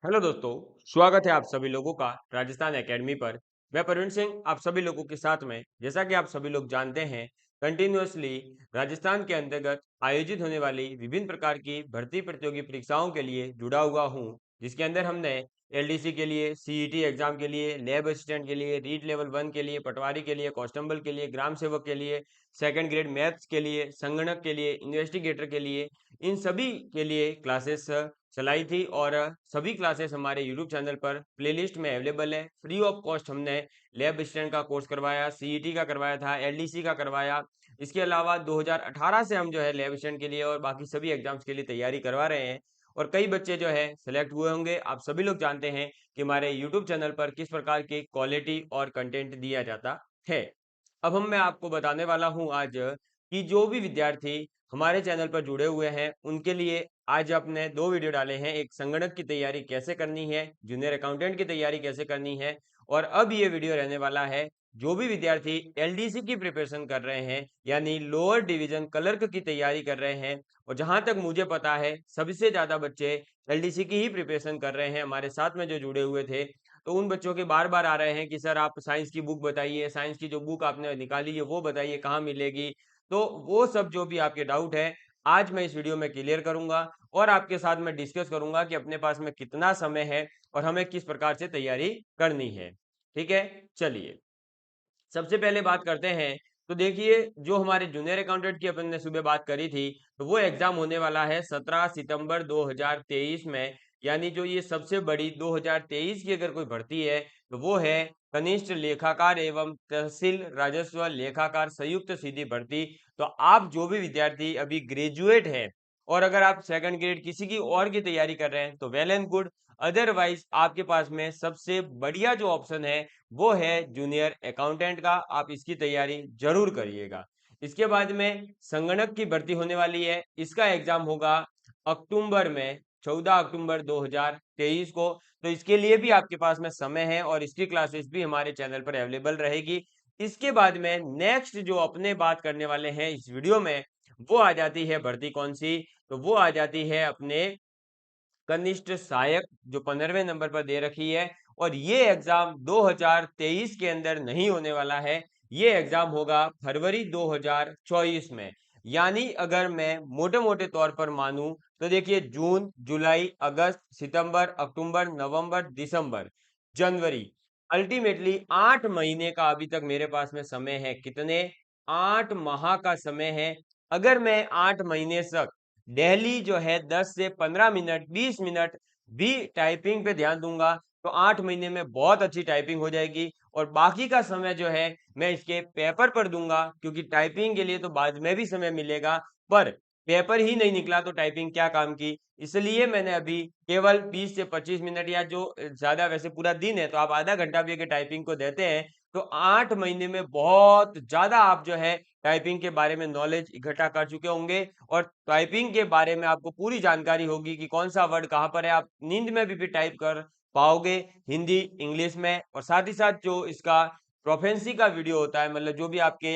Hello दोस्तों, स्वागत है आप सभी लोगों का राजस्थान एकेडमी पर। मैं प्रवीण सिंह आप सभी लोगों के साथ में, जैसा कि आप सभी लोग जानते हैं, कंटिन्यूअसली राजस्थान के अंतर्गत आयोजित होने वाली विभिन्न प्रकार की भर्ती प्रतियोगी परीक्षाओं के लिए जुड़ा हुआ हूं, जिसके अंदर हमने एलडीसी के लिए, सीईटी एग्जाम के लिए, लैब असिस्टेंट के लिए, रीट लेवल 1 के लिए, पटवारी के लिए, कांस्टेबल के लिए, ग्राम सेवक के लिए, सेकंड ग्रेड मैथ्स के लिए, संगणक के लिए, इन्वेस्टिगेटर के लिए, इन सभी के लिए क्लासेस चलाई थी। और सभी क्लासेस हमारे यूट्यूब चैनल पर प्लेलिस्ट में अवेलेबल है। फ्री ऑफ कॉस्ट हमने लैब असिस्टेंट का कोर्स करवाया, सीईटी का करवाया था, एलडीसी का करवाया। इसके अलावा 2018 से हम जो है लैब असिस्टेंट के लिए और बाकी सभी एग्जाम्स के लिए तैयारी करवा रहे हैं। और कई बच्चे जो है सिलेक्ट हुए होंगे। आप सभी लोग जानते हैं कि हमारे यूट्यूब चैनल पर किस प्रकार की क्वालिटी और कंटेंट दिया जाता है। अब मैं आपको बताने वाला हूं आज कि जो भी विद्यार्थी हमारे चैनल पर जुड़े हुए हैं उनके लिए आज आपने दो वीडियो डाले हैं। एक संगणक की तैयारी कैसे करनी है, जूनियर अकाउंटेंट की तैयारी कैसे करनी है, और अब ये वीडियो रहने वाला है जो भी विद्यार्थी एलडीसी की प्रिपरेशन कर रहे हैं, यानी लोअर डिवीजन क्लर्क की तैयारी कर रहे हैं। और जहां तक मुझे पता है सबसे ज्यादा बच्चे एलडीसी की ही प्रिपरेशन कर रहे हैं हमारे साथ में जो जुड़े हुए थे। तो उन बच्चों के बार बार आ रहे हैं कि सर आप साइंस की बुक बताइए, साइंस की जो बुक आपने निकाली है वो बताइए कहाँ मिलेगी। तो वो सब जो भी आपके डाउट है आज मैं इस वीडियो में क्लियर करूंगा और आपके साथ मैं डिस्कस करूंगा कि अपने पास में कितना समय है और हमें किस प्रकार से तैयारी करनी है। ठीक है, चलिए सबसे पहले बात करते हैं। तो देखिए जो हमारे जूनियर अकाउंटेंट की अपन ने सुबह बात करी थी, तो वो एग्जाम होने वाला है 17 सितंबर 2023 में। यानी जो ये सबसे बड़ी 2023 की अगर कोई भर्ती है तो वो है कनिष्ठ लेखाकार एवं तहसील राजस्व लेखाकार संयुक्त सीधी भर्ती। तो आप जो भी विद्यार्थी अभी ग्रेजुएट है और अगर आप सेकंड ग्रेड किसी की और की तैयारी कर रहे हैं तो वेल एंड गुड। अदरवाइज आपके पास में सबसे बढ़िया जो ऑप्शन है वो है जूनियर अकाउंटेंट का। आप इसकी तैयारी जरूर करिएगा। इसके बाद में संगणक की भर्ती होने वाली है। इसका एग्जाम होगा अक्टूबर में, 14 अक्टूबर 2023 को। तो इसके लिए भी आपके पास में समय है और इसकी क्लासेस भी हमारे चैनल पर अवेलेबल रहेगी। इसके बाद में नेक्स्ट जो अपने बात करने वाले हैं इस वीडियो में, वो आ जाती है भर्ती कौन सी, तो वो आ जाती है अपने कनिष्ठ सहायक, जो 15वें नंबर पर दे रखी है। और ये एग्जाम 2023 के अंदर नहीं होने वाला है, ये एग्जाम होगा फरवरी 2024 में। यानी अगर मैं मोटे मोटे तौर पर मानूं तो देखिए जून, जुलाई, अगस्त, सितंबर, अक्टूबर, नवंबर, दिसंबर, जनवरी, अल्टीमेटली 8 महीने का अभी तक मेरे पास में समय है। कितने? 8 माह का समय है। अगर मैं 8 महीने तक डेली जो है 10 से 15 मिनट, 20 मिनट भी टाइपिंग पे ध्यान दूंगा तो 8 महीने में बहुत अच्छी टाइपिंग हो जाएगी। और बाकी का समय जो है मैं इसके पेपर पर दूंगा, क्योंकि टाइपिंग के लिए तो बाद में भी समय मिलेगा। पर पेपर ही नहीं निकला तो टाइपिंग क्या काम की। इसलिए मैंने अभी केवल 20 से 25 मिनट, या जो ज्यादा वैसे पूरा दिन है तो आप आधा घंटा भी अगर टाइपिंग को देते हैं तो 8 महीने में बहुत ज्यादा आप जो है टाइपिंग के बारे में नॉलेज इकट्ठा कर चुके होंगे। और टाइपिंग के बारे में आपको पूरी जानकारी होगी कि कौन सा वर्ड कहाँ पर है। आप नींद में भी टाइप कर पाओगे, हिंदी, इंग्लिश में। और साथ ही साथ जो इसका प्रोफेंसी का वीडियो होता है, मतलब जो भी आपके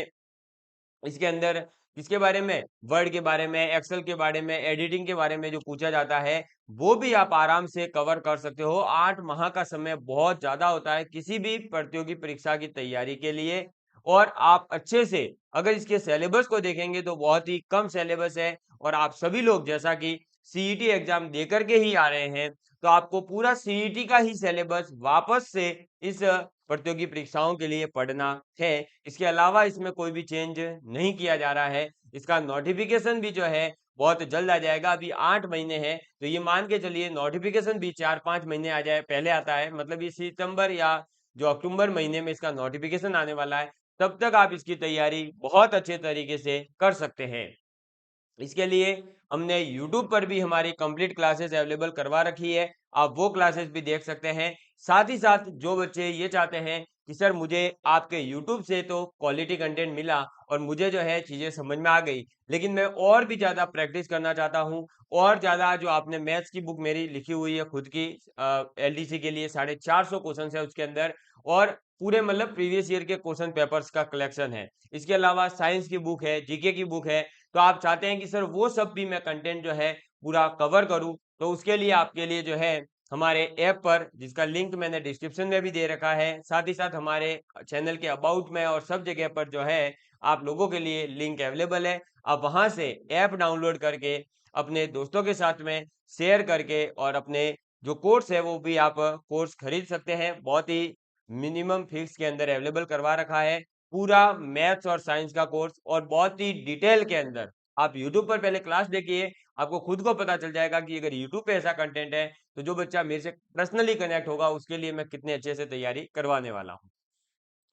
इसके अंदर किसके बारे में, वर्ड के बारे में, एक्सेल के बारे में, एडिटिंग के बारे में जो पूछा जाता है, वो भी आप आराम से कवर कर सकते हो। 8 माह का समय बहुत ज्यादा होता है किसी भी प्रतियोगी परीक्षा की तैयारी के लिए। और आप अच्छे से अगर इसके सिलेबस को देखेंगे तो बहुत ही कम सिलेबस है। और आप सभी लोग जैसा कि सीईटी एग्जाम देकर के ही आ रहे हैं, तो आपको पूरा सीईटी का ही सिलेबस वापस से इस प्रतियोगी परीक्षाओं के लिए पढ़ना है। इसके अलावा इसमें कोई भी चेंज नहीं किया जा रहा है। इसका नोटिफिकेशन भी जो है बहुत जल्द आ जाएगा। अभी 8 महीने हैं तो ये मान के चलिए नोटिफिकेशन भी 4-5 महीने आ जाए पहले आता है। मतलब ये सितंबर या जो अक्टूबर महीने में इसका नोटिफिकेशन आने वाला है, तब तक आप इसकी तैयारी बहुत अच्छे तरीके से कर सकते हैं। इसके लिए हमने YouTube पर भी हमारी कंप्लीट क्लासेस अवेलेबल करवा रखी है, आप वो क्लासेस भी देख सकते हैं। साथ ही साथ जो बच्चे ये चाहते हैं कि सर मुझे आपके YouTube से तो क्वालिटी कंटेंट मिला और मुझे जो है चीजें समझ में आ गई, लेकिन मैं और भी ज्यादा प्रैक्टिस करना चाहता हूँ। और ज्यादा जो आपने मैथ्स की बुक मेरी लिखी हुई है खुद की, एलडीसी के लिए 450 क्वेश्चन है उसके अंदर, और पूरे मतलब प्रीवियस ईयर के क्वेश्चन पेपर्स का कलेक्शन है। इसके अलावा साइंस की बुक है, जीके की बुक है। तो आप चाहते हैं कि सर वो सब भी मैं कंटेंट जो है पूरा कवर करूं, तो उसके लिए आपके लिए जो है हमारे ऐप पर, जिसका लिंक मैंने डिस्क्रिप्शन में भी दे रखा है, साथ ही साथ हमारे चैनल के अबाउट में और सब जगह पर जो है आप लोगों के लिए लिंक अवेलेबल है। आप वहां से ऐप डाउनलोड करके अपने दोस्तों के साथ में शेयर करके और अपने जो कोर्स है वो भी आप कोर्स खरीद सकते हैं। बहुत ही मिनिमम फीस के अंदर अवेलेबल करवा रखा है पूरा मैथ्स और साइंस का कोर्स, और बहुत ही डिटेल के अंदर। आप यूट्यूब पर पहले क्लास देखिए, आपको खुद को पता चल जाएगा कि अगर यूट्यूब पे ऐसा कंटेंट है तो जो बच्चा मेरे से पर्सनली कनेक्ट होगा उसके लिए मैं कितने अच्छे से तैयारी करवाने वाला हूँ।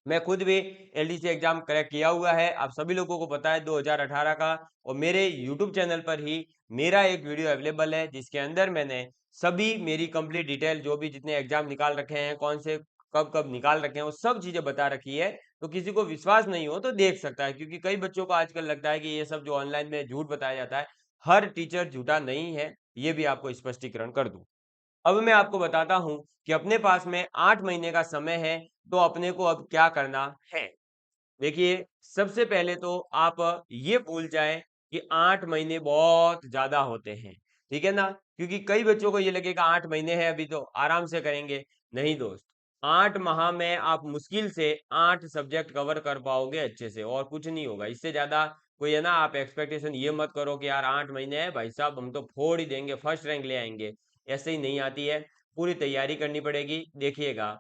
मैं खुद भी एलडीसी एग्जाम क्रैक किया हुआ है, आप सभी लोगों को पता है 2018 का। और मेरे यूट्यूब चैनल पर ही मेरा एक वीडियो अवेलेबल है जिसके अंदर मैंने सभी मेरी कंप्लीट डिटेल, जो भी जितने एग्जाम निकाल रखे हैं, कौन से कब कब निकाल रखे हैं, वो सब चीजें बता रखी है। तो किसी को विश्वास नहीं हो तो देख सकता है, क्योंकि कई बच्चों को आजकल लगता है कि ये सब जो ऑनलाइन में झूठ बताया जाता है, हर टीचर झूठा नहीं है, ये भी आपको स्पष्टीकरण कर दूं। अब मैं आपको बताता हूं कि अपने पास में 8 महीने का समय है, तो अपने को अब क्या करना है। देखिए, सबसे पहले तो आप ये भूल जाएं कि 8 महीने बहुत ज्यादा होते हैं, ठीक है ना? क्योंकि कई बच्चों को ये लगेगा 8 महीने हैं अभी तो आराम से करेंगे। नहीं दोस्त, 8 माह में आप मुश्किल से 8 सब्जेक्ट कवर कर पाओगे अच्छे से, और कुछ नहीं होगा इससे ज्यादा। कोई है ना, आप एक्सपेक्टेशन ये मत करो कि यार 8 महीने है भाई साहब, हम तो फोड़ ही देंगे, फर्स्ट रैंक ले आएंगे। ऐसे ही नहीं आती है, पूरी तैयारी करनी पड़ेगी। देखिएगा,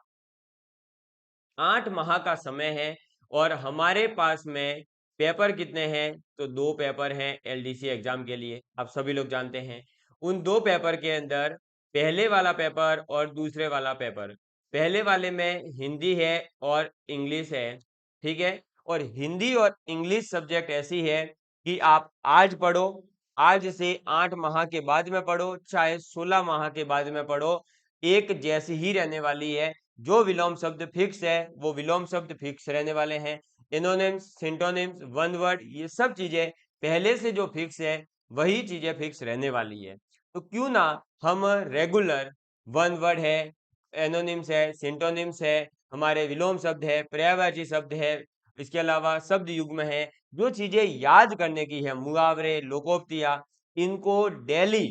8 माह का समय है और हमारे पास में पेपर कितने हैं? तो 2 पेपर हैं एलडीसी एग्जाम के लिए, आप सभी लोग जानते हैं। उन 2 पेपर के अंदर पहले वाला पेपर और दूसरे वाला पेपर, पहले वाले में हिंदी है और इंग्लिश है, ठीक है? और हिंदी और इंग्लिश सब्जेक्ट ऐसी है कि आप आज पढ़ो, आज से 8 माह के बाद में पढ़ो, चाहे 16 माह के बाद में पढ़ो, एक जैसी ही रहने वाली है। जो विलोम शब्द फिक्स है वो विलोम शब्द फिक्स रहने वाले हैं। एनोनिम्स, सिंटोनिम्स, वन वर्ड, ये सब चीजें पहले से जो फिक्स है वही चीजें फिक्स रहने वाली है। तो क्यों ना हम रेगुलर, वन वर्ड है, एनोनिम्स है, सिंटोनिम्स है, हमारे विलोम शब्द है, पर्यायवाची शब्द है, इसके अलावा शब्द युग्म है, जो चीजें याद करने की है, मुहावरे, लोकोक्तियां, इनको डेली,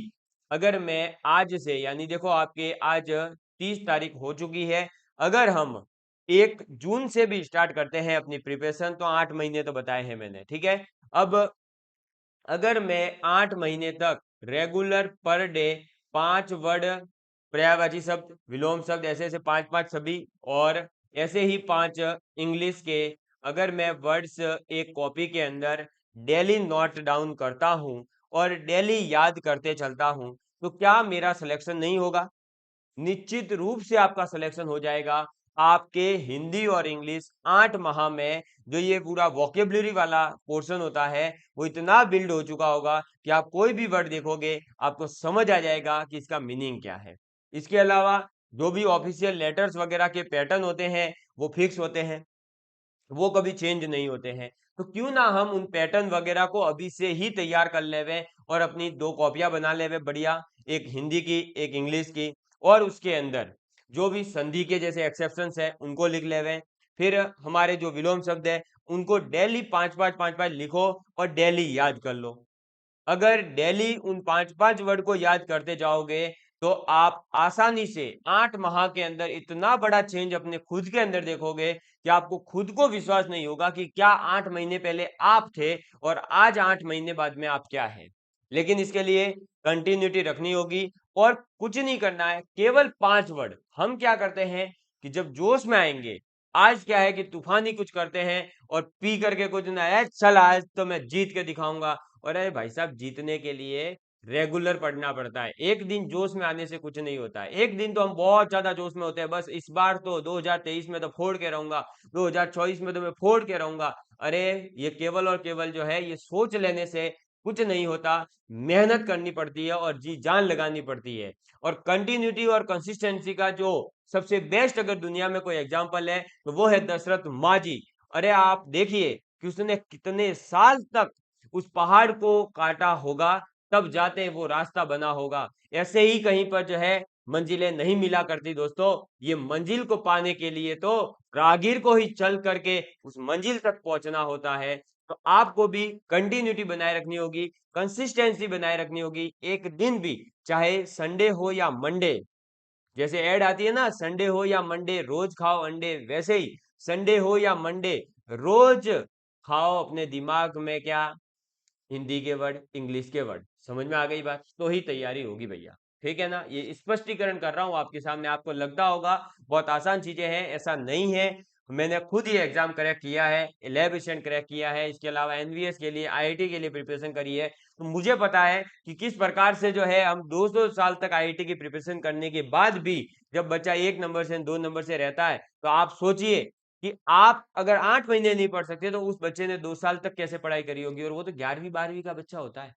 अगर मैं आज से, यानी देखो आपके आज 30 तारीख हो चुकी है, अगर हम 1 जून से भी स्टार्ट करते हैं अपनी प्रिपरेशन, तो 8 महीने तो बताए हैं मैंने, ठीक है? अब अगर मैं 8 महीने तक रेगुलर पर डे 5 वर्ड, पर्यायवाची शब्द, विलोम शब्द, ऐसे ऐसे 5-5 सभी, और ऐसे ही 5 इंग्लिश के, अगर मैं वर्ड्स एक कॉपी के अंदर डेली नोट डाउन करता हूं और डेली याद करते चलता हूं, तो क्या मेरा सिलेक्शन नहीं होगा? निश्चित रूप से आपका सिलेक्शन हो जाएगा। आपके हिंदी और इंग्लिश 8 माह में, जो ये पूरा वोकेबलरी वाला पोर्शन होता है, वो इतना बिल्ड हो चुका होगा कि आप कोई भी वर्ड देखोगे आपको समझ आ जाएगा कि इसका मीनिंग क्या है। इसके अलावा जो भी ऑफिशियल लेटर्स वगैरह के पैटर्न होते हैं वो फिक्स होते हैं, वो कभी चेंज नहीं होते हैं। तो क्यों ना हम उन पैटर्न वगैरह को अभी से ही तैयार कर लेवे और अपनी 2 कॉपियां बना लेवे बढ़िया, एक हिंदी की, एक इंग्लिश की, और उसके अंदर जो भी संधि के जैसे एक्सेप्शंस है उनको लिख लेवे। फिर हमारे जो विलोम शब्द है उनको डेली 5-5 लिखो और डेली याद कर लो। अगर डेली उन 5-5 वर्ड को याद करते जाओगे, तो आप आसानी से 8 माह के अंदर इतना बड़ा चेंज अपने खुद के अंदर देखोगे कि आपको खुद को विश्वास नहीं होगा कि क्या 8 महीने पहले आप थे और आज 8 महीने बाद में आप क्या हैं। लेकिन इसके लिए कंटिन्यूटी रखनी होगी और कुछ नहीं करना है, केवल 5 वर्ड। हम क्या करते हैं कि जब जोश में आएंगे, आज क्या है कि तूफानी कुछ करते हैं और पी करके कुछ ना है, चल आज तो मैं जीत के दिखाऊंगा। और अरे भाई साहब, जीतने के लिए रेगुलर पढ़ना पड़ता है, एक दिन जोश में आने से कुछ नहीं होता है। एक दिन तो हम बहुत ज्यादा जोश में होते हैं, बस इस बार तो 2023 में तो फोड़ के रहूंगा, 2024 में तो मैं फोड़ के रहूंगा। अरे, ये केवल और केवल जो है ये सोच लेने से कुछ नहीं होता। मेहनत करनी पड़ती है और जी जान लगानी पड़ती है। और कंटिन्यूटी और कंसिस्टेंसी का जो सबसे बेस्ट अगर दुनिया में कोई एग्जाम्पल है तो वो है दशरथ मांझी। अरे आप देखिए कि उसने कितने साल तक उस पहाड़ को काटा होगा, तब जाते वो रास्ता बना होगा। ऐसे ही कहीं पर जो है मंजिलें नहीं मिला करती दोस्तों। ये मंजिल को पाने के लिए तो राहगीर को ही चल करके उस मंजिल तक पहुंचना होता है। तो आपको भी कंटिन्यूटी बनाए रखनी होगी, कंसिस्टेंसी बनाए रखनी होगी। एक दिन भी, चाहे संडे हो या मंडे, जैसे ऐड आती है ना, संडे हो या मंडे रोज खाओ अंडे, वैसे ही संडे हो या मंडे रोज खाओ अपने दिमाग में क्या, हिंदी के वर्ड, इंग्लिश के वर्ड। समझ में आ गई बात? तो ही तैयारी होगी भैया, ठीक है ना। ये स्पष्टीकरण कर रहा हूं आपके सामने, आपको लगता होगा बहुत आसान चीजें हैं, ऐसा नहीं है। मैंने खुद ये एग्जाम क्रैक किया है, लैब असिस्टेंट क्रैक किया है, इसके अलावा एनवीएस के लिए, आईआईटी के लिए प्रिपरेशन करी है, तो मुझे पता है कि किस प्रकार से जो है हम 200 साल तक आईआईटी की प्रिपरेशन करने के बाद भी जब बच्चा 1 नंबर से 2 नंबर से रहता है, तो आप सोचिए कि आप अगर 8 महीने नहीं पढ़ सकते तो उस बच्चे ने 2 साल तक कैसे पढ़ाई करी होगी, और वो तो 11वीं 12वीं का बच्चा होता है।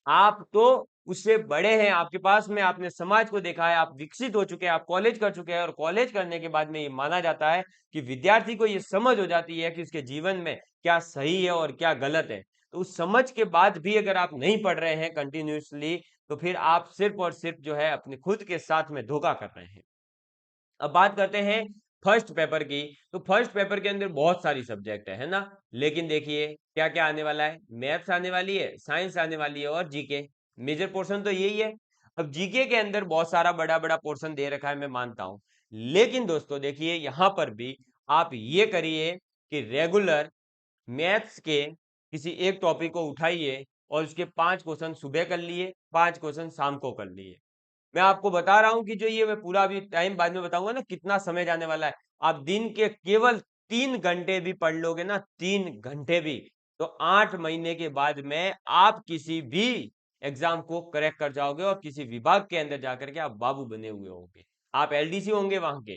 आप तो उससे बड़े हैं, आपके पास में आपने समाज को देखा है, आप विकसित हो चुके हैं, आप कॉलेज कर चुके हैं, और कॉलेज करने के बाद में ये माना जाता है कि विद्यार्थी को ये समझ हो जाती है कि उसके जीवन में क्या सही है और क्या गलत है। तो उस समझ के बाद भी अगर आप नहीं पढ़ रहे हैं कंटिन्यूअसली, तो फिर आप सिर्फ और सिर्फ जो है अपने खुद के साथ में धोखा कर रहे हैं। अब बात करते हैं फर्स्ट पेपर की। तो फर्स्ट पेपर के अंदर बहुत सारी सब्जेक्ट है ना, लेकिन देखिए क्या क्या आने वाला है, मैथ्स आने वाली है, साइंस आने वाली है, और जीके। मेजर पोर्शन तो यही है। अब जीके के अंदर बहुत सारा बड़ा बड़ा पोर्शन दे रखा है, मैं मानता हूं, लेकिन दोस्तों देखिए यहां पर भी आप ये करिए कि रेगुलर मैथ्स के किसी एक टॉपिक को उठाइए और उसके 5 क्वेश्चन सुबह कर लिए, 5 क्वेश्चन शाम को कर लिए। मैं आपको बता रहा हूं कि जो ये मैं पूरा अभी टाइम बाद में बताऊंगा ना कितना समय जाने वाला है, आप दिन के केवल 3 घंटे भी पढ़ लोगे ना, 3 घंटे भी, तो 8 महीने के बाद में आप किसी भी एग्जाम को क्रैक कर जाओगे और किसी विभाग के अंदर जाकर के आप बाबू बने हुए होंगे। आप एलडीसी होंगे वहां के,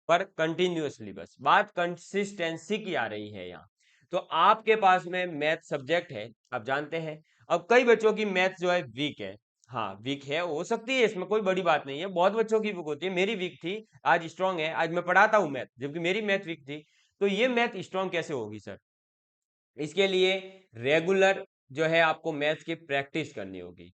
पर कंटिन्यूअसली, बस बात कंसिस्टेंसी की आ रही है यहाँ। तो आपके पास में मैथ सब्जेक्ट है, आप जानते हैं। अब कई बच्चों की मैथ जो है वीक है, हाँ वीक है, हो सकती है, इसमें कोई बड़ी बात नहीं है, बहुत बच्चों की वीक होती है, मेरी वीक थी, आज स्ट्रांग है, आज मैं पढ़ाता हूँ मैथ, जबकि मेरी मैथ वीक थी। तो ये मैथ स्ट्रांग कैसे होगी सर? इसके लिए रेगुलर जो है आपको मैथ्स की प्रैक्टिस करनी होगी।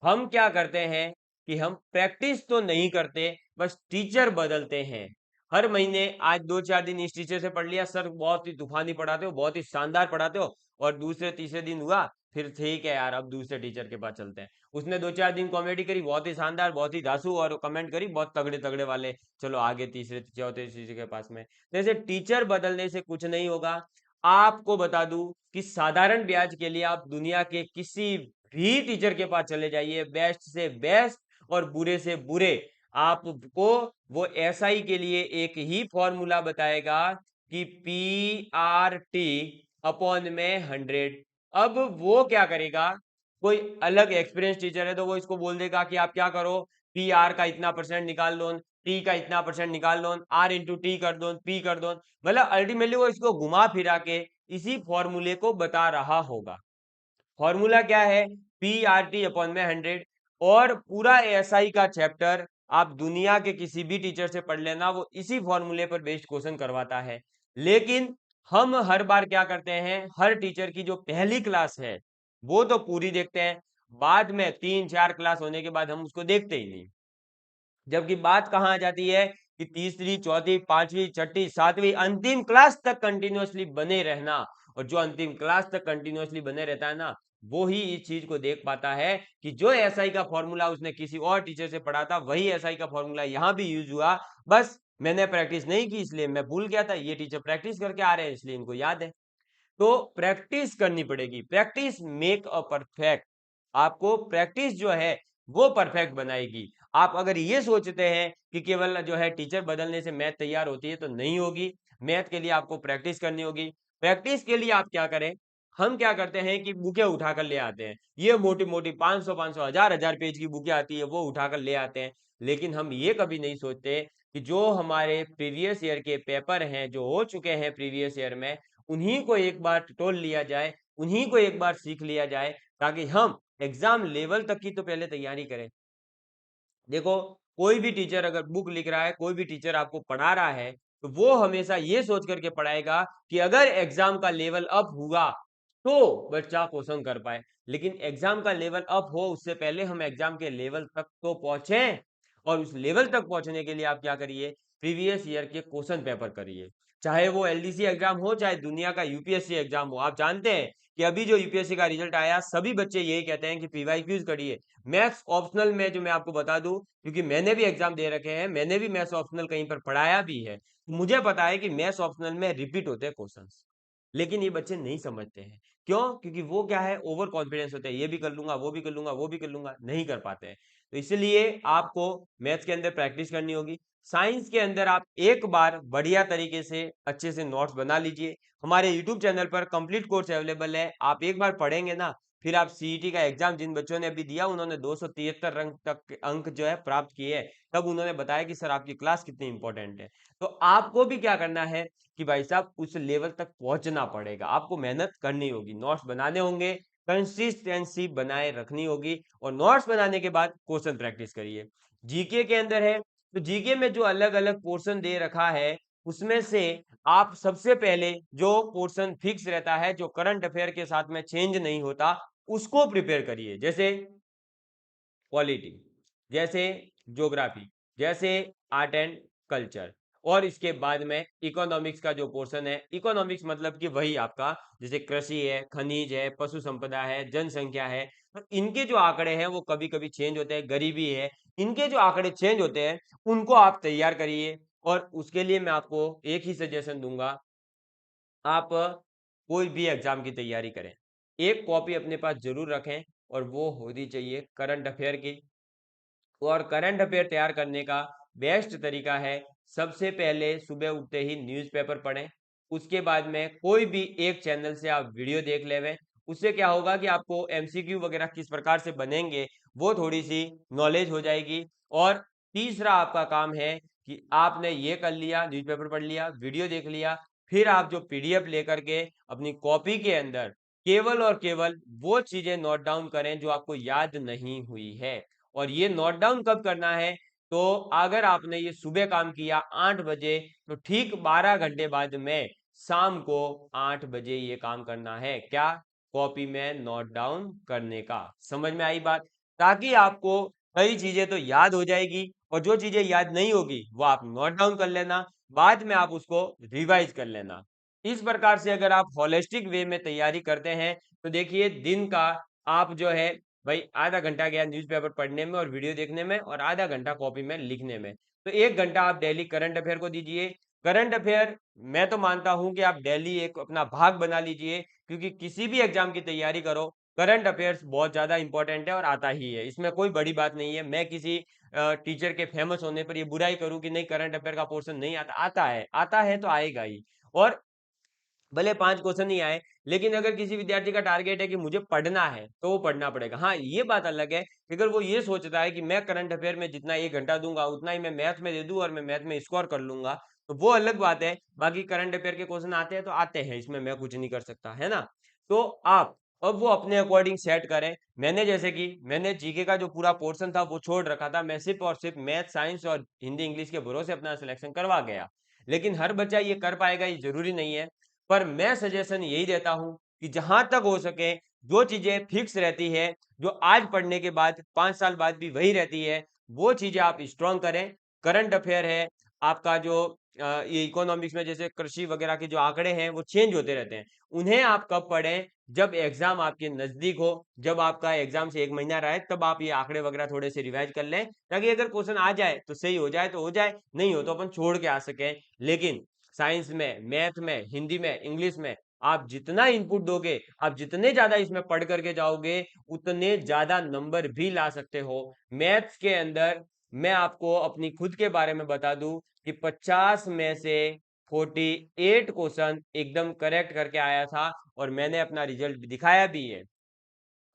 हम क्या करते हैं कि हम प्रैक्टिस तो नहीं करते, बस टीचर बदलते हैं। हर महीने आज 2 4 दिन इस टीचर से पढ़ लिया, सर बहुत ही तूफानी पढ़ाते हो, बहुत ही शानदार पढ़ाते हो, और दूसरे तीसरे दिन हुआ, फिर ठीक है यार अब दूसरे टीचर के पास चलते हैं। उसने 2 4 दिन कॉमेडी करी, बहुत ही शानदार, बहुत ही धांसू, और कमेंट करी बहुत तगड़े तगड़े वाले, चलो आगे तीसरे चौथे टीचर के पास में। जैसे टीचर बदलने से कुछ नहीं होगा। आपको बता दूं कि साधारण ब्याज के लिए आप दुनिया के किसी भी टीचर के पास चले जाइए, बेस्ट से बेस्ट और बुरे से बुरे, आपको वो एसआई के लिए एक ही फॉर्मूला बताएगा कि PRT अपॉन में 100। अब वो क्या करेगा, कोई अलग एक्सपीरियंस टीचर है तो वो इसको बोल देगा कि आप क्या करो, PR का इतना परसेंट निकाल लो, टी का इतना परसेंट निकाल लो, R इंटू टी कर दो, P कर दो, मतलब अल्टीमेटली वो इसको घुमा फिरा के इसी फॉर्मूले को बता रहा होगा। फॉर्मूला क्या है? PRT अपॉन में 100। और पूरा एसआई का चैप्टर आप दुनिया के किसी भी टीचर से पढ़ लेना, वो इसी फॉर्मूले पर बेस्ड क्वेश्चन करवाता है। लेकिन हम हर बार क्या करते हैं, हर टीचर की जो पहली क्लास है वो तो पूरी देखते हैं, बाद में 3 4 क्लास होने के बाद हम उसको देखते ही नहीं। जबकि बात कहाँ आ जाती है कि तीसरी चौथी पांचवी छठी सातवीं अंतिम क्लास तक कंटिन्यूअसली बने रहना। और जो अंतिम क्लास तक कंटिन्यूअसली बने रहता है ना, वो ही इस चीज को देख पाता है कि जो एसआई का फॉर्मूला उसने किसी और टीचर से पढ़ा था, वही एसआई का फॉर्मूला यहाँ भी यूज हुआ। बस मैंने प्रैक्टिस नहीं की इसलिए मैं भूल गया था, ये टीचर प्रैक्टिस करके आ रहे हैं इसलिए इनको याद है। तो प्रैक्टिस करनी पड़ेगी, प्रैक्टिस मेक अ परफेक्ट। आपको प्रैक्टिस जो है वो परफेक्ट बनाएगी। आप अगर ये सोचते हैं कि केवल जो है टीचर बदलने से मैथ तैयार होती है, तो नहीं होगी। मैथ के लिए आपको प्रैक्टिस करनी होगी। प्रैक्टिस के लिए आप क्या करें, हम क्या करते हैं कि बुकें उठाकर ले आते हैं, ये मोटी मोटी 500 500 हजार हजार पेज की बुकें आती है, वो उठाकर ले आते हैं। लेकिन हम ये कभी नहीं सोचते कि जो हमारे प्रीवियस ईयर के पेपर हैं जो हो चुके हैं प्रीवियस ईयर में, उन्हीं को एक बार टटोल लिया जाए, उन्हीं को एक बार सीख लिया जाए, ताकि हम एग्जाम लेवल तक की तो पहले तैयारी करें। देखो, कोई भी टीचर अगर बुक लिख रहा है, कोई भी टीचर आपको पढ़ा रहा है, तो वो हमेशा ये सोच करके पढ़ाएगा कि अगर एग्जाम का लेवल अप हुआ तो बच्चा क्वेश्चन कर पाए। लेकिन एग्जाम का लेवल अप हो उससे पहले हम एग्जाम के लेवल तक तो पहुंचे, और उस लेवल तक पहुंचने के लिए आप क्या करिए, प्रीवियस ईयर के क्वेश्चन पेपर करिए। चाहे वो एलडीसी एग्जाम हो, चाहे दुनिया का यूपीएससी एग्जाम हो। आप जानते हैं कि अभी जो यूपीएससी का रिजल्ट आया, सभी बच्चे यही कहते हैं कि पीवाईक्यूज करिए। मैथ्स ऑप्शनल में जो मैं आपको बता दूं, क्योंकि मैंने भी एग्जाम दे रखे हैं, मैंने भी मैथ्स ऑप्शनल कहीं पर पढ़ाया भी है, मुझे पता है कि मैथ्स ऑप्शनल में रिपीट होते हैं क्वेश्चंस। लेकिन ये बच्चे नहीं समझते हैं। क्यों? क्योंकि वो क्या है, ओवर कॉन्फिडेंस होते हैं, ये भी कर लूंगा, वो भी कर लूंगा, वो भी कर लूंगा, नहीं कर पाते हैं। तो इसलिए आपको मैथ्स के अंदर प्रैक्टिस करनी होगी। साइंस के अंदर आप एक बार बढ़िया तरीके से अच्छे से नोट्स बना लीजिए। हमारे यूट्यूब चैनल पर कंप्लीट कोर्स अवेलेबल है। आप एक बार पढ़ेंगे ना, फिर आप सीईटी का एग्जाम, जिन बच्चों ने अभी दिया, उन्होंने 273 अंक तक के अंक जो है प्राप्त किए हैं, तब उन्होंने बताया कि सर आपकी क्लास कितनी इंपॉर्टेंट है। तो आपको भी क्या करना है कि भाई साहब उस लेवल तक पहुंचना पड़ेगा, आपको मेहनत करनी होगी, नोट्स बनाने होंगे, कंसिस्टेंसी बनाए रखनी होगी, और नोट्स बनाने के बाद क्वेश्चन प्रैक्टिस करिए। जीके के अंदर है, तो जीके में जो अलग अलग पोर्शन दे रखा है, उसमें से आप सबसे पहले जो पोर्शन फिक्स रहता है, जो करंट अफेयर के साथ में चेंज नहीं होता, उसको प्रिपेयर करिए। जैसे पॉलिटी, जैसे ज्योग्राफी, जैसे आर्ट एंड कल्चर, और इसके बाद में इकोनॉमिक्स का जो पोर्शन है, इकोनॉमिक्स मतलब कि वही आपका जैसे कृषि है, खनिज है, पशु संपदा है, जनसंख्या है। तो इनके जो आंकड़े हैं वो कभी कभी चेंज होते हैं, गरीबी है, इनके जो आंकड़े चेंज होते हैं, उनको आप तैयार करिए। और उसके लिए मैं आपको एक ही सजेशन दूंगा, आप कोई भी एग्जाम की तैयारी करें, एक कॉपी अपने पास जरूर रखें, और वो होनी चाहिए करंट अफेयर की। और करंट अफेयर तैयार करने का बेस्ट तरीका है, सबसे पहले सुबह उठते ही न्यूज़पेपर पढ़ें, उसके बाद में कोई भी एक चैनल से आप वीडियो देख लेवें। उससे क्या होगा कि आपको एमसीक्यू वगैरह किस प्रकार से बनेंगे, वो थोड़ी सी नॉलेज हो जाएगी। और तीसरा आपका काम है कि आपने ये कर लिया, न्यूज़पेपर पढ़ लिया, वीडियो देख लिया, फिर आप जो पीडीएफ लेकर के अपनी कॉपी के अंदर केवल और केवल वो चीजें नोट डाउन करें जो आपको याद नहीं हुई है। और ये नोट डाउन कब करना है? तो अगर आपने ये सुबह काम किया 8 बजे, तो ठीक 12 घंटे बाद में शाम को 8 बजे ये काम करना है। क्या? कॉपी में नोट डाउन करने का। समझ में आई बात? ताकि आपको कई चीजें तो याद हो जाएगी, और जो चीजें याद नहीं होगी वो आप नोट डाउन कर लेना, बाद में आप उसको रिवाइज कर लेना। इस प्रकार से अगर आप होलिस्टिक वे में तैयारी करते हैं, तो देखिए दिन का आप जो है भाई आधा घंटा गया न्यूज़पेपर पढ़ने में और वीडियो देखने में, और आधा घंटा कॉपी में लिखने में। तो 1 घंटा आप डेली करंट अफेयर को दीजिए। करंट अफेयर मैं तो मानता हूं कि आप डेली एक अपना भाग बना लीजिए, क्योंकि किसी भी एग्जाम की तैयारी करो, करंट अफेयर्स बहुत ज्यादा इंपॉर्टेंट है और आता ही है, इसमें कोई बड़ी बात नहीं है। मैं किसी टीचर के फेमस होने पर ये बुराई करूं कि नहीं करंट अफेयर का पोर्शन नहीं आता, आता है, आता है तो आएगा ही। और भले 5 क्वेश्चन ही आए, लेकिन अगर किसी विद्यार्थी का टारगेट है कि मुझे पढ़ना है, तो वो पढ़ना पड़ेगा। हाँ, ये बात अलग है कि अगर वो ये सोचता है कि मैं करंट अफेयर में जितना 1 घंटा दूंगा, उतना ही मैं मैथ में दे दूं और मैं मैथ में स्कोर कर लूंगा, तो वो अलग बात है। बाकी करंट अफेयर के क्वेश्चन आते हैं तो आते हैं, इसमें मैं कुछ नहीं कर सकता, है ना? तो आप अब वो अपने अकॉर्डिंग सेट करें। मैंने जैसे कि मैंने जीके का जो पूरा पोर्शन था वो छोड़ रखा था, मैं सिर्फ और सिर्फ मैथ, साइंस और हिंदी इंग्लिश के भरोसे अपना सिलेक्शन करवा गया। लेकिन हर बच्चा ये कर पाएगा ये जरूरी नहीं है। पर मैं सजेशन यही देता हूं कि जहां तक हो सके, जो चीजें फिक्स रहती है, जो आज पढ़ने के बाद 5 साल बाद भी वही रहती है, वो चीजें आप स्ट्रॉन्ग करें। करंट अफेयर है आपका जो ये इकोनॉमिक्स में जैसे कृषि वगैरह के जो आंकड़े हैं वो चेंज होते रहते हैं, उन्हें आप कब पढ़ें? जब एग्जाम आपके नजदीक हो, जब आपका एग्जाम से 1 महीना रहे, तब आप ये आंकड़े वगैरह थोड़े से रिवाइज कर लें, ताकि अगर क्वेश्चन आ जाए तो सही हो जाए तो हो जाए, नहीं हो तो अपन छोड़ के आ सकें। लेकिन साइंस में, मैथ में, हिंदी में, इंग्लिश में आप जितना इनपुट दोगे, आप जितने ज्यादा इसमें पढ़ करके जाओगे, उतने ज्यादा नंबर भी ला सकते हो। मैथ्स के अंदर मैं आपको अपनी खुद के बारे में बता दूं कि 50 में से 48 क्वेश्चन एकदम करेक्ट करके आया था, और मैंने अपना रिजल्ट दिखाया भी है।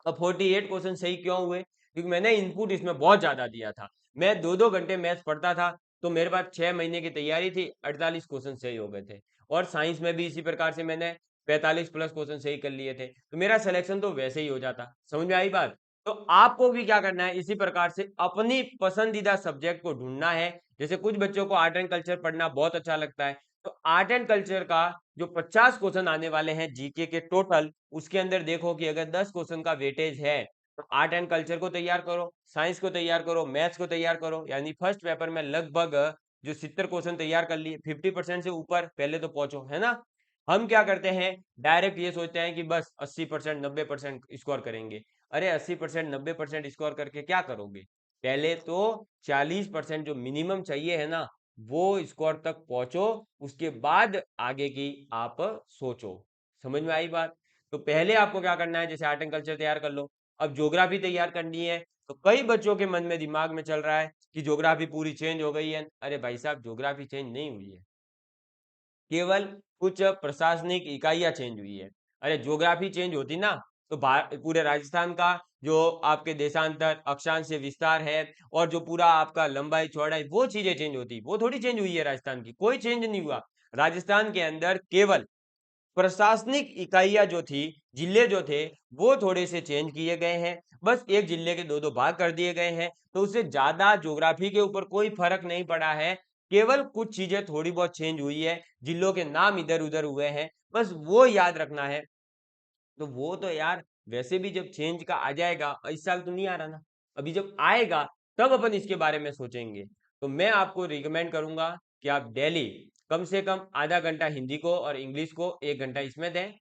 अब 48 क्वेश्चन सही क्यों हुए? क्योंकि मैंने इनपुट इसमें बहुत ज्यादा दिया था। मैं 2-2 घंटे मैथ्स पढ़ता था, तो मेरे पास 6 महीने की तैयारी थी, 48 क्वेश्चन सही हो गए थे। और साइंस में भी इसी प्रकार से मैंने 45 प्लस क्वेश्चन सही कर लिए थे, तो मेरा सिलेक्शन तो वैसे ही हो जाता। समझ में आई बात? तो आपको भी क्या करना है, इसी प्रकार से अपनी पसंदीदा सब्जेक्ट को ढूंढना है। जैसे कुछ बच्चों को आर्ट एंड कल्चर पढ़ना बहुत अच्छा लगता है, तो आर्ट एंड कल्चर का जो 50 क्वेश्चन आने वाले हैं जीके के टोटल, उसके अंदर देखो कि अगर 10 क्वेश्चन का वेटेज है, तो आर्ट एंड कल्चर को तैयार करो, साइंस को तैयार करो, मैथ्स को तैयार करो, यानी फर्स्ट पेपर में लगभग जो 70 क्वेश्चन तैयार कर लिए, 50% से ऊपर पहले तो पहुंचो, है ना। हम क्या करते हैं, डायरेक्ट ये सोचते हैं कि बस 80% 90% स्कोर करेंगे। अरे 80% 90% स्कोर करके क्या करोगे, पहले तो 40% जो मिनिमम चाहिए है ना, वो स्कोर तक पहुंचो, उसके बाद आगे की आप सोचो। समझ में आई बात। तो पहले आपको क्या करना है, जैसे आर्ट एंड कल्चर तैयार कर लो, अब ज्योग्राफी तैयार करनी है। तो कई बच्चों के मन में दिमाग में चल रहा है कि ज्योग्राफी पूरी चेंज हो गई है। अरे भाई साहब, ज्योग्राफी चेंज नहीं हुई है, केवल कुछ प्रशासनिक इकाइयां चेंज हुई है। अरे ज्योग्राफी चेंज होती ना, तो पूरे राजस्थान का जो आपके देशांतर अक्षांश से विस्तार है और जो पूरा आपका लंबाई चौड़ाई, वो चीजें चेंज होती, वो थोड़ी चेंज हुई है। राजस्थान की कोई चेंज नहीं हुआ। राजस्थान के अंदर केवल प्रशासनिक इकाइयां जो थी, जिले जो थे, वो थोड़े से चेंज किए गए हैं। बस एक जिले के दो दो भाग कर दिए गए हैं, तो उससे ज्यादा ज्योग्राफी के ऊपर कोई फर्क नहीं पड़ा है। केवल कुछ चीजें थोड़ी बहुत चेंज हुई है, जिलों के नाम इधर उधर हुए हैं, बस वो याद रखना है। तो वो तो यार वैसे भी जब चेंज का आ जाएगा, इस साल तो नहीं आ रहा ना, अभी जब आएगा तब अपन इसके बारे में सोचेंगे। तो मैं आपको रिकमेंड करूंगा कि आप डेली कम से कम आधा घंटा हिंदी को और इंग्लिश को 1 घंटा इसमें दें,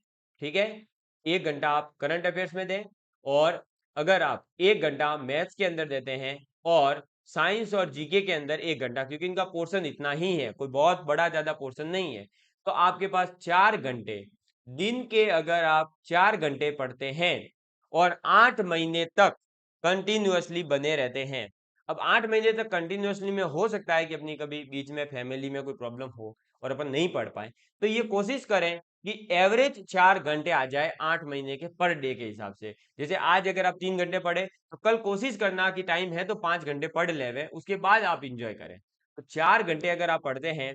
ठीक है। 1 घंटा आप करंट अफेयर्स में दें, और अगर आप 1 घंटा मैथ्स के अंदर देते हैं और साइंस और जीके के अंदर 1 घंटा, क्योंकि इनका पोर्शन इतना ही है, कोई बहुत बड़ा ज्यादा पोर्शन नहीं है, तो आपके पास 4 घंटे दिन के, अगर आप 4 घंटे पढ़ते हैं और 8 महीने तक कंटिन्यूअसली बने रहते हैं। अब 8 महीने तक कंटिन्यूअसली में हो सकता है कि अपनी कभी बीच में फैमिली में कोई प्रॉब्लम हो और अपन नहीं पढ़ पाए, तो ये कोशिश करें कि एवरेज 4 घंटे आ जाए 8 महीने के पर डे के हिसाब से। जैसे आज अगर आप 3 घंटे पढ़े, तो कल कोशिश करना कि टाइम है तो 5 घंटे पढ़ ले, उसके बाद आप इंजॉय करें। तो 4 घंटे अगर आप पढ़ते हैं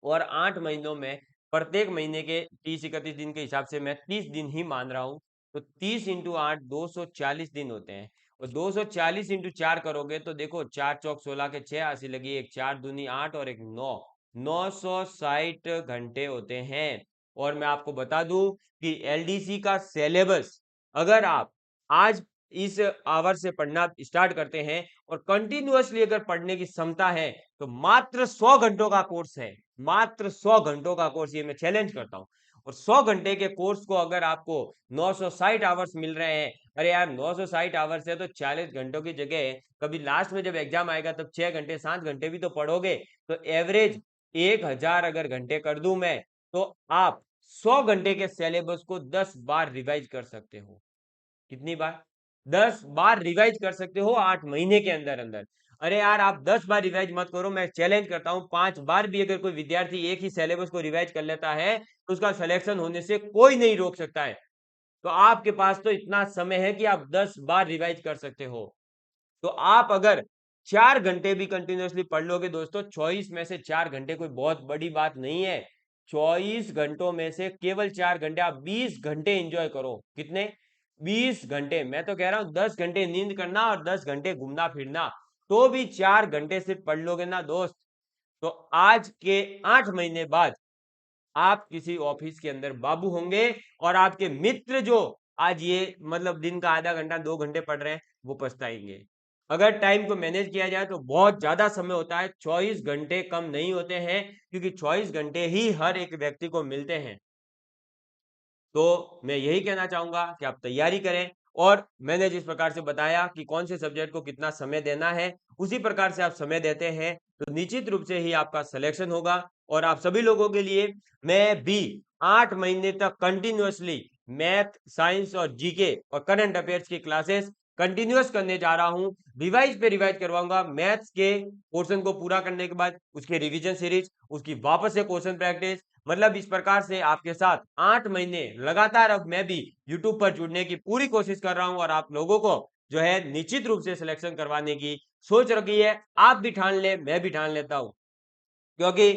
और 8 महीनों में प्रत्येक महीने के 30-31 दिन के हिसाब से मैं 30 दिन ही मान रहा हूं, तो 30 × 8 240 दिन होते हैं। और 240 × 4 करोगे तो देखो, 4 चौक 16 के 6 80 लगी, एक 4 दूनी 8 और एक 9, 960 घंटे होते हैं। और मैं आपको बता दूं कि एलडीसी का सिलेबस, अगर आप आज इस आवर से पढ़ना स्टार्ट करते हैं और कंटिन्यूअसली अगर पढ़ने की क्षमता है, तो मात्र 100 घंटों का कोर्स है। मात्र 100 घंटों का कोर्स, ये मैं चैलेंज करता हूँ। और 100 घंटे के कोर्स को अगर आपको 960 आवर्स मिल रहे हैं, अरे यार 960 आवर्स है तो 40 घंटों की जगह कभी लास्ट में जब एग्जाम आएगा तब 6 घंटे 7 घंटे भी तो पढ़ोगे। तो एवरेज 1000 अगर घंटे कर दूं मैं, तो आप 100 घंटे के सिलेबस को 10 बार रिवाइज कर सकते हो। कितनी बार? 10 बार रिवाइज कर सकते हो 8 महीने के अंदर अंदर। अरे यार आप 10 बार रिवाइज मत करो, मैं चैलेंज करता हूं 5 बार भी अगर कोई विद्यार्थी एक ही सिलेबस को रिवाइज कर लेता है, तो उसका सिलेक्शन होने से कोई नहीं रोक सकता है। तो आपके पास तो इतना समय है कि आप 10 बार रिवाइज कर सकते हो। तो आप अगर 4 घंटे भी कंटिन्यूअसली पढ़ लोगे दोस्तों, 24 में से 4 घंटे कोई बहुत बड़ी बात नहीं है। 24 घंटों में से केवल 4 घंटे, आप 20 घंटे एंजॉय करो। कितने? 20 घंटे। मैं तो कह रहा हूं 10 घंटे नींद करना और 10 घंटे घूमना फिरना, तो भी 4 घंटे सिर्फ पढ़ लोगे ना दोस्त, तो आज के 8 महीने बाद आप किसी ऑफिस के अंदर बाबू होंगे, और आपके मित्र जो आज ये मतलब दिन का आधा घंटा 2 घंटे पढ़ रहे हैं, वो पछताएंगे। अगर टाइम को मैनेज किया जाए तो बहुत ज्यादा समय होता है, 24 घंटे कम नहीं होते हैं, क्योंकि 24 घंटे ही हर एक व्यक्ति को मिलते हैं। तो मैं यही कहना चाहूंगा कि आप तैयारी करें, और मैंने जिस प्रकार से बताया कि कौन से सब्जेक्ट को कितना समय देना है, उसी प्रकार से आप समय देते हैं तो निश्चित रूप से ही आपका सिलेक्शन होगा। और आप सभी लोगों के लिए मैं भी 8 महीने तक कंटिन्यूअसली मैथ, साइंस और जीके और करंट अफेयर्स की क्लासेस कंटिन्यूअस करने जा रहा हूं। रिवाइज पे रिवाइज करवाऊंगा। मैथ्स के पोर्शन को पूरा करने के बाद उसके रिवीजन सीरीज, उसकी वापस से क्वेश्चन प्रैक्टिस, मतलब इस प्रकार से आपके साथ 8 महीने लगातार अब मैं भी यूट्यूब पर जुड़ने की पूरी कोशिश कर रहा हूं, और आप लोगों को जो है निश्चित रूप से सिलेक्शन करवाने की सोच रखी है। आप भी ठान ले, मैं भी ठान लेता हूं, क्योंकि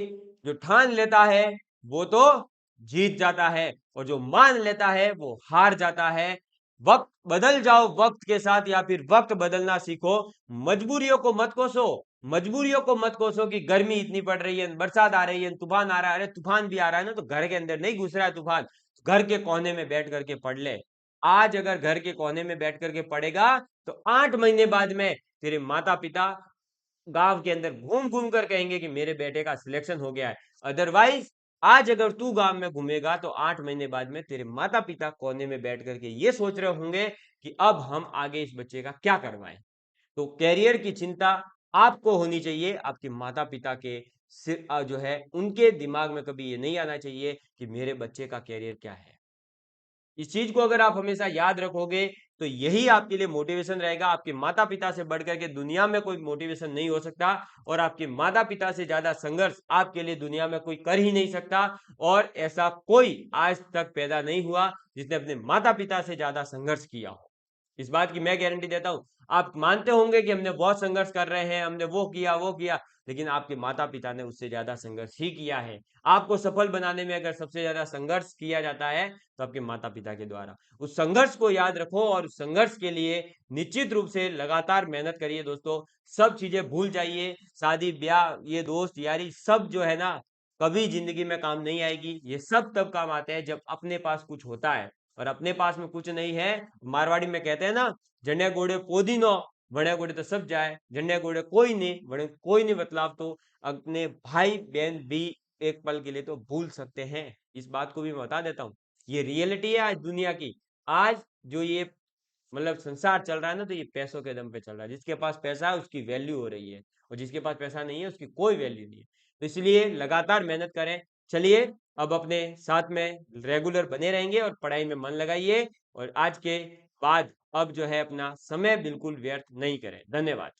जो ठान लेता है वो तो जीत जाता है, और जो मान लेता है वो हार जाता है। वक्त बदल जाओ वक्त के साथ, या फिर वक्त बदलना सीखो। मजबूरियों को मत कोसो। मजबूरियों को मत कोसो कि गर्मी इतनी पड़ रही है, बरसात आ रही है, तूफान आ रहा है। अरे तूफान भी आ रहा है ना, तो घर के अंदर नहीं घुस रहा है तूफान, घर के कोने में बैठ करके पढ़ ले। आज अगर घर के कोने में बैठ करके पढ़ेगा, तो 8 महीने बाद में तेरे माता पिता गांव के अंदर घूम घूम कर कहेंगे कि मेरे बेटे का सिलेक्शन हो गया है। अदरवाइज आज अगर तू गांव में घूमेगा तो 8 महीने बाद में तेरे माता पिता कोने में बैठ करके ये सोच रहे होंगे कि अब हम आगे इस बच्चे का क्या करवाएं। तो कैरियर की चिंता आपको होनी चाहिए, आपके माता पिता के सिर जो है उनके दिमाग में कभी ये नहीं आना चाहिए कि मेरे बच्चे का कैरियर क्या है। इस चीज को अगर आप हमेशा याद रखोगे तो यही आपके लिए मोटिवेशन रहेगा। आपके माता पिता से बढ़कर के दुनिया में कोई मोटिवेशन नहीं हो सकता, और आपके माता पिता से ज्यादा संघर्ष आपके लिए दुनिया में कोई कर ही नहीं सकता। और ऐसा कोई आज तक पैदा नहीं हुआ जिसने अपने माता पिता से ज्यादा संघर्ष किया हो। इस बात की मैं गारंटी देता हूं। आप मानते होंगे कि हमने बहुत संघर्ष कर रहे हैं, हमने वो किया, लेकिन आपके माता पिता ने उससे ज्यादा संघर्ष ही किया है। आपको सफल बनाने में अगर सबसे ज्यादा संघर्ष किया जाता है तो आपके माता पिता के द्वारा। उस संघर्ष को याद रखो और उस संघर्ष के लिए निश्चित रूप से लगातार मेहनत करिए दोस्तों। सब चीजें भूल जाइए, शादी ब्याह ये दोस्त यारी सब जो है ना कभी जिंदगी में काम नहीं आएगी। ये सब तब काम आते हैं जब अपने पास कुछ होता है, और अपने पास में कुछ नहीं है। मारवाड़ी में कहते हैं ना, जने गोड़े पोदी नो वणे गोड़े तो सब जाए, जने गोड़े कोई नहीं वणे कोई नहीं, बतलाव तो अपने भाई बहन भी एक पल के लिए तो भूल सकते हैं। इस बात को भी मैं बता देता हूँ, ये रियलिटी है आज दुनिया की। आज जो ये मतलब संसार चल रहा है ना, तो ये पैसों के दम पे चल रहा है। जिसके पास पैसा है उसकी वैल्यू हो रही है, और जिसके पास पैसा नहीं है उसकी कोई वैल्यू नहीं है। तो इसलिए लगातार मेहनत करें। चलिए, अब अपने साथ में रेगुलर बने रहेंगे और पढ़ाई में मन लगाइए, और आज के बाद अब जो है अपना समय बिल्कुल व्यर्थ नहीं करें। धन्यवाद।